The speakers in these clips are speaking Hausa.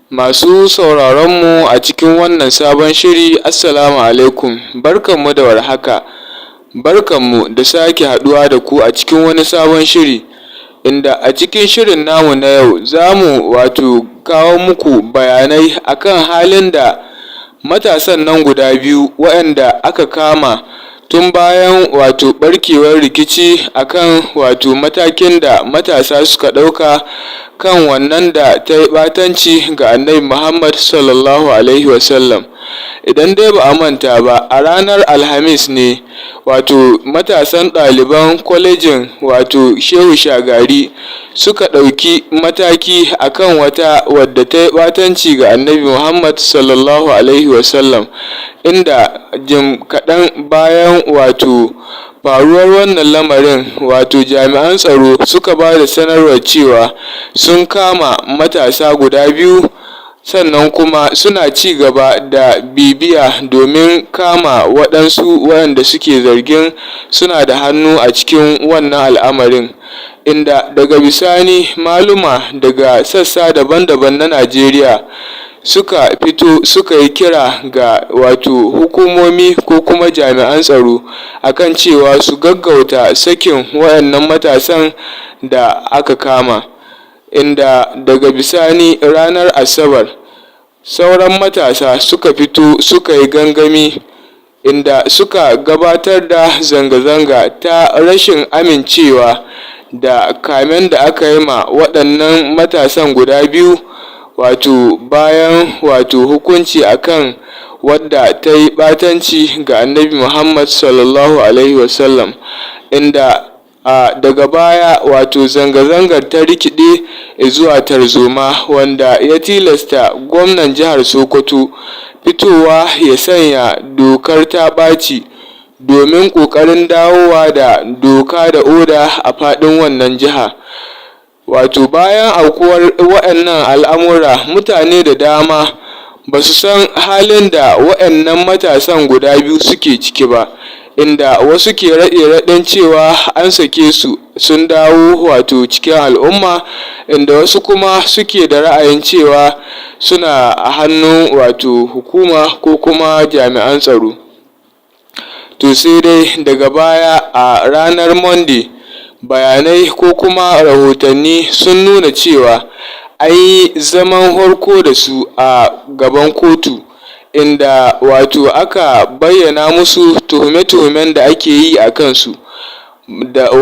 Masu sauraronmu a cikin wannan sabon shiri, Assalamu alaikum, barkanmu da warhaka, barkanmu da sake haɗuwa da ku a cikin wani sabon shiri, inda a cikin shirin namu na yau za mu kawo muku bayanai akan halin da matasan nan guda biyu waɗanda aka kama tun bayan ɓarkewar rikici akan matakin da matasa suka ɗauka kan wannan da ta yi ɓatanci ga Annabi Muhammad sallallahu alaihi wasallam. Idan dai ba a manta ba, a ranar Alhamis ne matasan ɗaliban kwalejin Shehu Shagari suka ɗauki mataki akan wata wadda ta yi ɓatanci ga Annabi Muhammad sallallahu alaihi wasallam, inda jim kaɗan bayan faruwar wannan lamarin jami'an tsaro suka ba da sanarwar cewa sun kama matasa guda biyu, sannan kuma suna ci gaba da bibiya domin kama waɗansu waɗanda suke zargin suna da hannu a cikin wannan al'amarin, inda daga bisani maluma daga sassa daban-daban na Najeriya suka fito suka yi kira ga hukumomi ko kuma jami'an tsaro akan cewa su gaggauta sakin waɗannan matasan da aka kama, inda daga bisani ranar Asabar sauran matasa suka fito suka yi gangami inda suka gabatar da zanga-zanga ta rashin amincewa da kamen da aka yi ma waɗannan matasan guda biyu bayan hukunci akan wadda ta yi ɓatanci ga Annabi Muhammad sallallahu alaihi wasallam, inda daga baya zanga-zangar ta rikide zuwa tarzoma, wanda ya tilasta gwamnan jihar Sokoto fitowa ya sanya dokar ta ɓaci domin ƙoƙarin dawowa da doka da oda a faɗin wannan jiha. Bayan aukuwar waɗannan al'amura, mutane da dama ba su san halin da waɗannan matasan guda biyu suke ciki ba, inda wasu ke raɗe-raɗen cewa an sake su sun dawo cikin al'umma, inda wasu kuma suke da ra'ayin cewa suna a hannun hukuma ko kuma jami'an tsaro. To sai dai daga baya a ranar Monday, bayanai ko kuma rahotanni sun nuna cewa an yi zaman farko da su a gaban kotu, inda aka bayyana musu tuhume-tuhumen da ake yi a kansu,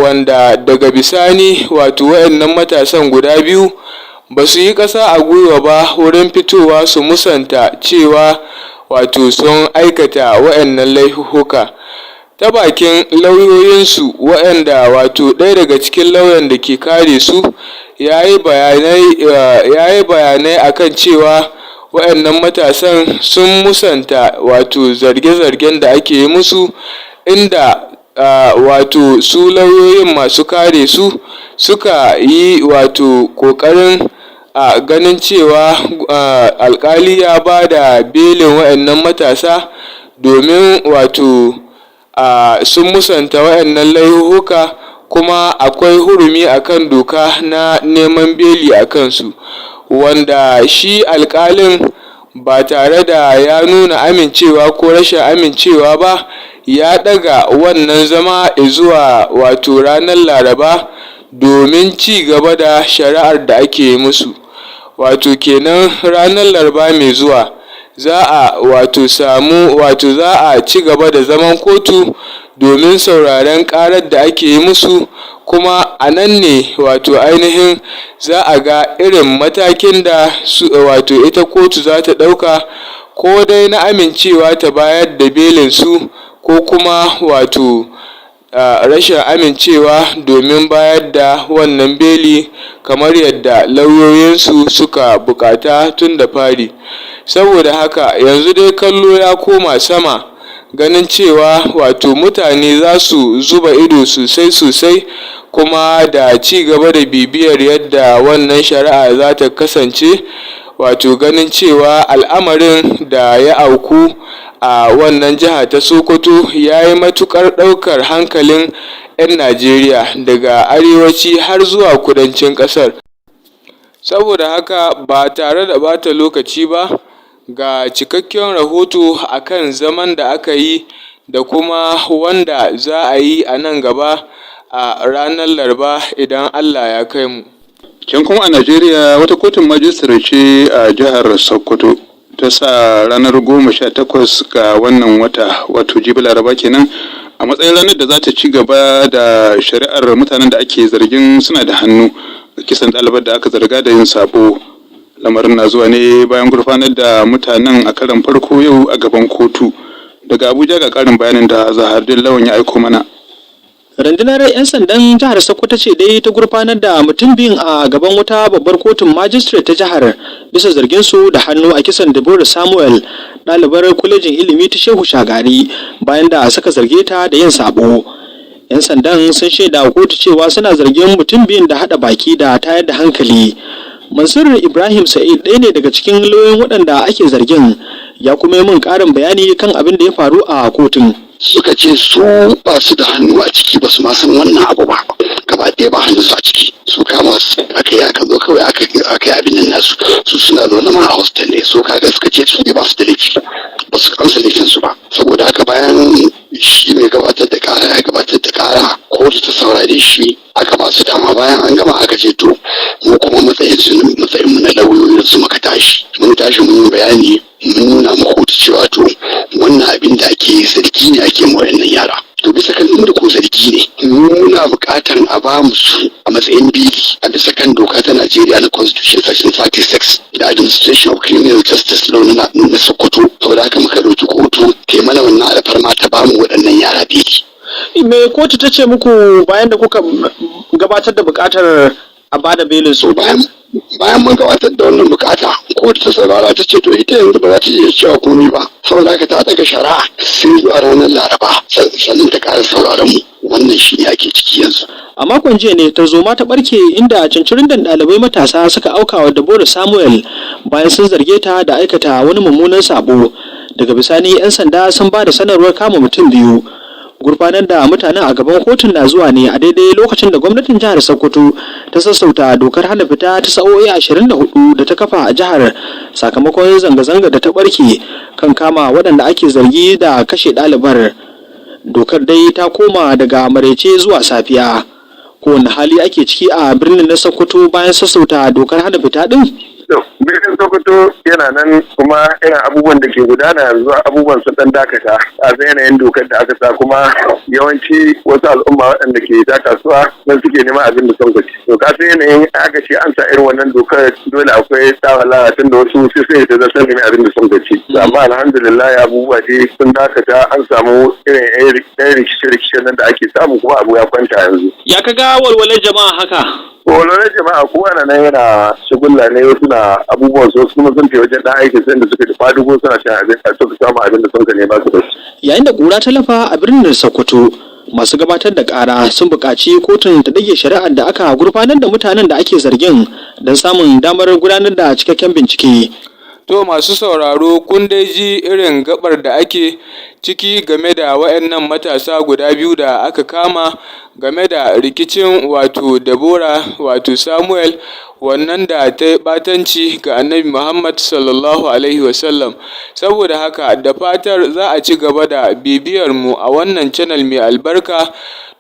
wanda daga bisani waɗannan matasan guda biyu ba su yi ƙasa a gwiwa ba wurin fitowa su musanta cewa sun aikata waɗannan laifuka. Ta bakin lauyoyinsu, waɗanda ɗaya daga cikin lauyan da ke kare su ya yi bayanai akan cewa waɗannan matasan sun musanta zarge-zargen da ake yi musu, inda su lauyoyin masu kare su suka yi ƙoƙarin ganin cewa alƙali ya ba da belin waɗannan matasa domin sun musanta waɗannan laifuka, kuma akwai hurumi akan doka na neman beli a kansu, wanda shi alƙalin ba tare da ya nuna amincewa ko rashin amincewa ba ya ɗaga wannan zama zuwa ranar Laraba domin ci gaba da shari'ar da ake yi musu. Kenan ranar Laraba mai zuwa za a ci gaba da zaman kotu domin sauraren ƙarar da ake yi musu, kuma a nan ne ainihin za a ga irin matakin da ita kotu za ta ɗauka, ko dai na amincewa ta bayar da belin su ko kuma rashin amincewa domin bayar da wannan beli kamar yadda lauyoyinsu suka bukata tun da fari. Saboda haka yanzu dai kallo ya koma sama, ganin cewa mutane za su zuba ido sosai kuma da ci gaba da bibiyar yadda wannan shari'a za ta kasance, ganin cewa al'amarin da ya auku a wannan jiha ta Sokoto ya yi matuƙar ɗaukar hankalin 'yan Najeriya daga arewaci har zuwa kudancin ƙasar. Saboda haka ba tare da bata lokaci ba, ga cikakken rahoto akan zaman da aka yi da kuma wanda za a yi a nan gaba a ranar Laraba idan Allah ya kai mu. Can kuma a Najeriya, wata kotun majistare ce a jihar Sokoto ta sa ranar 18 ga wannan wata, wato jibi Laraba kenan, a matsayin ranar da za ta ci gaba da shari'ar mutanen da ake zargin suna da hannu a kisan ɗalibar da aka zarga da yin sabo. Lamarin na zuwa ne bayan gurfanar da mutanen a karon farko yau a gaban kotu. Daga Abuja ga ƙarin bayanin da Zartar Lawan ya aiko mana. Rundunar 'yan sandan jihar Sokoto ce dai ta gurfanar da mutum biyun a gaban wata babbar kotun magistrate ta jihar bisa zargin su da hannu a kisan Deborah Samuel, ɗalibar kwalejin ilimi ta Shehu Shagari, bayan da suka zarge ta da yin sabo. 'Yan sandan sun shaida kotu cewa suna zargin mutum biyun da haɗa baki da tayar da hankali. Mansur Ibrahim Sa'id ɗaya ne daga cikin lauyoyin waɗanda ake zargin, ya kuma yi min ƙarin bayani kan abin da ya faru a kotun. Suka ce su ba su da hannu a ciki, ba su ma san wannan abu ba, gaba ɗaya ba hannu su a ciki. Su kama su aka yi, aka zo kawai aka yi abin nan nasu, su suna zaune ma a hostel ne. So kaga suka ce su ne ba su da laifi, ba su kansa laifin su ba. Saboda haka bayan shi mai gabatar da kara ya gabatar da kara, kotu ta saurare shi, aka ba su dama. Bayan an gama aka ce to mu kuma matsayin mu na lauyoyin su muka tashi, mun yi bayani, mun nuna ma kotu cewa to wannan abin da ake zargi ne ake ma wayannan yara. To bisa kan inda ko zargi ne, muna buƙatar a ba mu su a matsayin bili a bisa kan doka ta Najeriya na Constitution Section 36 da Administration of Criminal Justice Law na Sokoto. Saboda haka muka ɗauki kotu ta mana wannan alfarma ta ba mu waɗannan yara bili. Me kotu ta ce muku bayan da kuka gabatar da buƙatar a bada belin su? Bayan mun gabatar da wannan bukata, kotu ta saurara ta ce to ita yanzu ba za ta iya cewa komai ba, saboda haka ta daga shari'a sai zuwa ranar Laraba sannan ta ƙara sauraron mu. Wannan shi ne ake ciki yanzu. A makon jiya ne tarzoma ta barke inda cincirindan ɗalibai matasa suka auka wa Deborah Samuel bayan sun zarge ta da aikata wani mummunan sabo. Daga bisani 'yan sanda sun ba da sanarwar kama mutum biyu. Gurfanar da mutanen a gaban kotun na zuwa ne a daidai lokacin da gwamnatin jihar Sokoto ta sassauta dokar hana fita ta sa'o'i 24 da ta kafa a jihar sakamakon zanga-zanga da ta barke kan kama waɗanda ake zargi da kashe ɗalibar. Dokar dai ta koma daga maraice zuwa safiya. Kowane hali ake ciki a birnin na Sokoto bayan sassauta dokar hana fita ɗin? Birnin Sokoto yana nan, kuma irin abubuwan da ke gudana yanzu abubuwan sun dan dakata a yanayin dokar da aka sa, kuma yawanci wasu al'umma waɗanda ke da kasuwa nan suke neman abin da sun gaci. To ka san yanayin aka ce an sa irin wannan dokar, dole akwai tsawala tun da wasu sai da zan nemi abin da sun gaci. Amma alhamdulillah abubuwa dai sun dakata, an samu irin rikice-rikice nan da ake samu, kuma abu ya kwanta yanzu. Ya kaga walwalar jama'a haka? Walwalar jama'a kowa na nan yana shigulla ne, wasu na abubuwan su, kuma sun fi wajen ɗan aikin sai da suka tafi dubu suna cin abin da suka samu abin da sun ka nema su da su. Yayin da ƙura ta lafa a birnin Sokoto, masu gabatar da ƙara sun buƙaci kotun ta dage shari'ar da aka gurfanar da mutanen da ake zargin don samun damar gudanar da cikakken bincike. To masu sauraro, kun dai ji irin gabar da ake ciki game da waɗannan matasa guda biyu da aka kama game da rikicin wato Deborah wato Samuel, wannan da ta yi ɓatanci ga Annabi Muhammad sallallahu alaihi wasallam. Saboda haka da fatar za a ci gaba da bibiyar mu a wannan channel mai albarka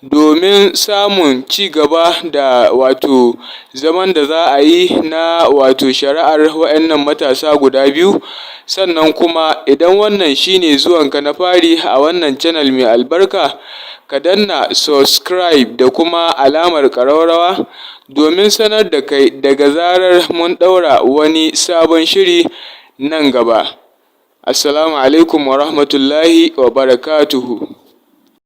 domin samun ci gaba da wato zaman da za a yi na wato shari'ar waɗannan matasa guda biyu. Sannan kuma idan wannan shine zuwanka na fari a wannan channel mai albarka, ka danna subscribe da kuma alamar ƙararrawa domin sanar da kai daga zarar mun ɗaura wani sabon shiri nan gaba. Assalamu alaikum wa rahmatullahi wa barakatuhu.